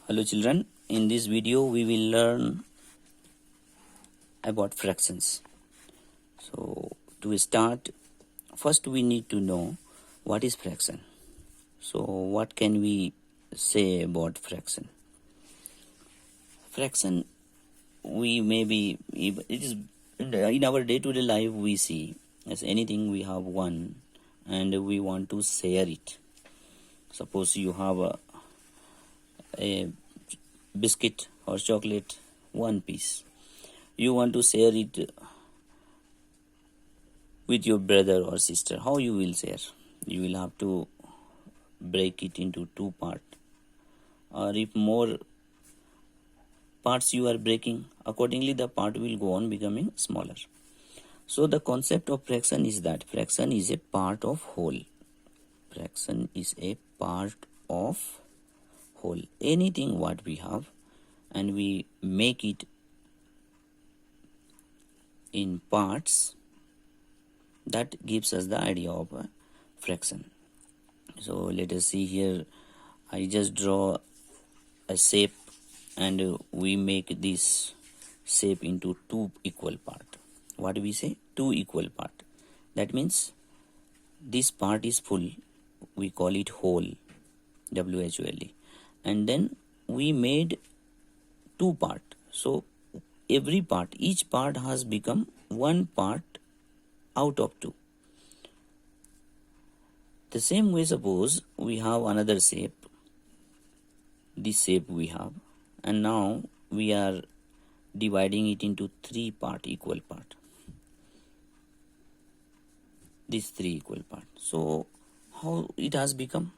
Hello children, in this video we will learn about fractions. So to start, first we need to know what is fraction. So what can we say about fraction? Fraction, we maybe it is in our day-to-day life we see as anything we have one and we want to share it. Suppose you have a biscuit or chocolate, one piece. You want to share it with your brother or sister. How you will share? You will have to break it into two parts. Or if more parts you are breaking, accordingly the part will go on becoming smaller. So the concept of fraction is that fraction is a part of whole. Fraction is a part of whole. Anything what we have and we make it in parts, that gives us the idea of a fraction. So let us see here. I just draw a shape and we make this shape into two equal part. What do we say? Two equal part. That means this part is full. We call it whole, W-H-O-L-E. And then we made two part. So every part, each part has become one part out of two. The same way, suppose we have another shape, this shape we have, and now we are dividing it into three part, equal part. These three equal part. So how it has become?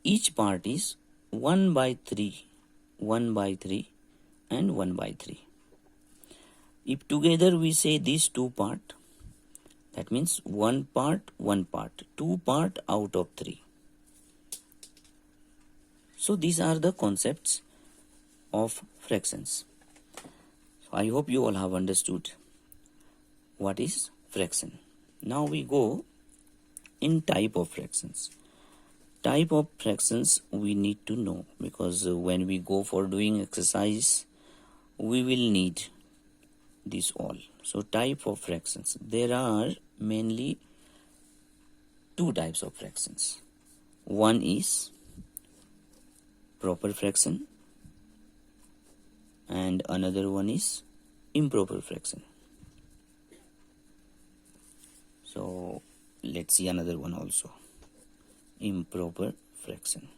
Each part is 1 by 3, 1 by 3 and 1 by 3. If together we say these two part, that means one part, two part out of three. So these are the concepts of fractions. So I hope you all have understood what is fraction. Now we go in type of fractions. Type of fractions we need to know, because when we go for doing exercise, we will need this all. So type of fractions. There are mainly two types of fractions. One is proper fraction and another one is improper fraction. So let's see another one also. Improper fraction.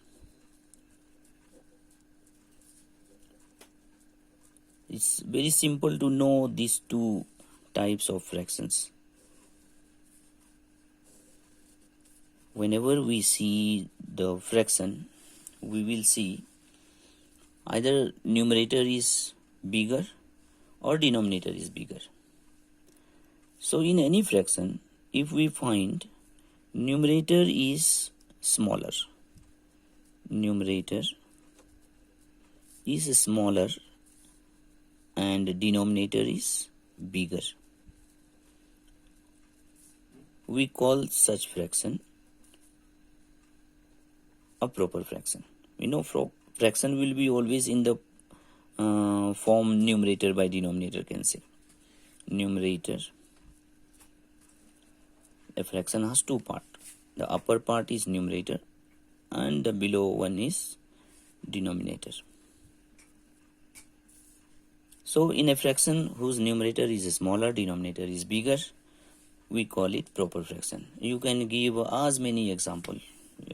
It's very simple to know these two types of fractions. Whenever we see the fraction, we will see either numerator is bigger or denominator is bigger. So in any fraction, if we find numerator is smaller, numerator is smaller and denominator is bigger, we call such fraction a proper fraction. We know fraction will be always in the form numerator by denominator can say. Numerator, a fraction has two parts. The upper part is numerator and the below one is denominator. So in a fraction whose numerator is smaller, denominator is bigger, we call it proper fraction. You can give as many examples.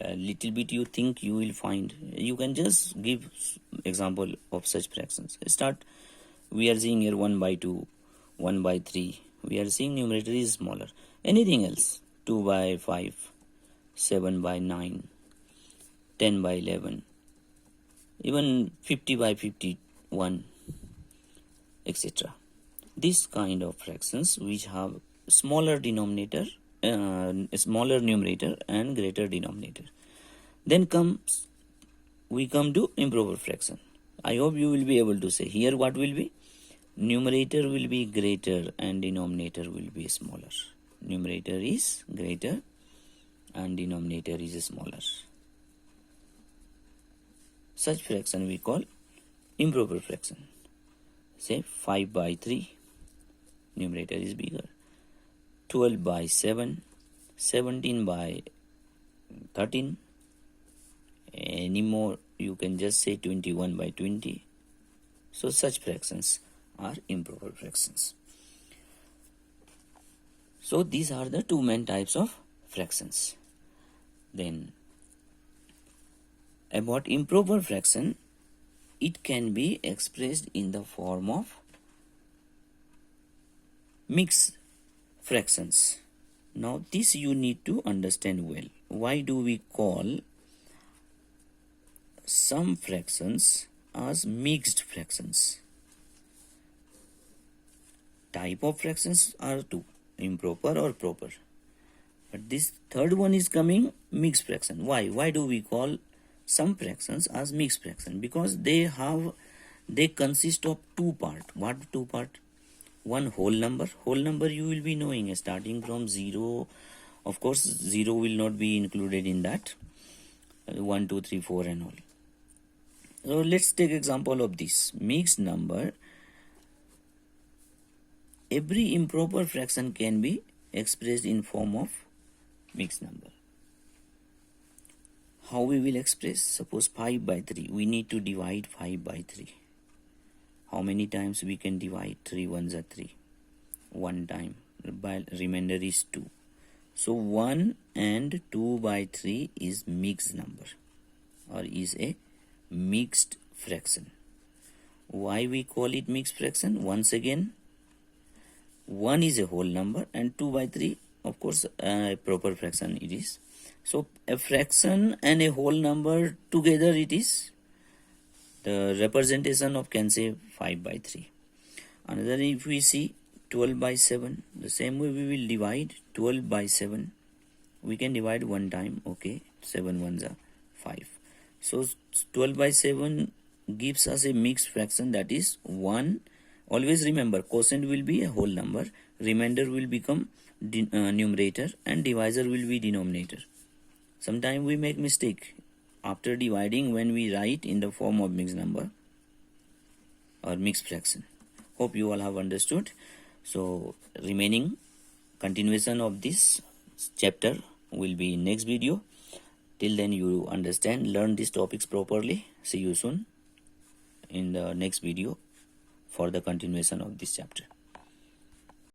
A little bit you think you will find. You can just give example of such fractions. Start. We are seeing here 1 by 2, 1 by 3. We are seeing numerator is smaller. Anything else? 2 by 5, 7 by 9, 10 by 11, even 50 by 51, etc. This kind of fractions which have smaller denominator, smaller numerator and greater denominator. Then we come to improper fraction. I hope you will be able to say here what will be. Numerator will be greater and denominator will be smaller. Numerator is greater and denominator is smaller. such fraction we call improper fraction. Say 5 by 3, numerator is bigger. 12 by 7, 17 by 13. Any more, you can just say 21 by 20. So such fractions are improper fractions. So these are the two main types of fractions. Then about improper fraction, it can be expressed in the form of mixed fractions. Now this you need to understand well. Why do we call some fractions as mixed fractions? Type of fractions are two, improper or proper. But this third one is coming mixed fraction. Why do we call some fractions as mixed fraction? Because they consist of two part. What two part? One whole number. Whole number you will be knowing starting from 0. Of course 0 will not be included in that. 1, 2, 3, 4 and all. So let's take example of this mixed number. Every improper fraction can be expressed in form of mixed number. How we will express? Suppose 5 by 3. We need to divide 5 by 3. How many times we can divide? 3 ones are 3. One time. By remainder is 2. So 1 and 2 by 3 is mixed number or is a mixed fraction. Why we call it mixed fraction? Once again, 1 is a whole number and 2 by 3 of course a proper fraction it is. So a fraction and a whole number together it is the representation of, can say, 5 by 3. Another, if we see 12 by 7, the same way we will divide 12 by 7. We can divide one time, okay, 7 ones are 5. So 12 by 7 gives us a mixed fraction, that is 1. Always remember, quotient will be a whole number, remainder will become numerator and divisor will be denominator. Sometimes we make mistake after dividing when we write in the form of mixed number or mixed fraction. Hope you all have understood. So remaining continuation of this chapter will be in next video. Till then you understand, learn these topics properly. See you soon in the next video for the continuation of this chapter.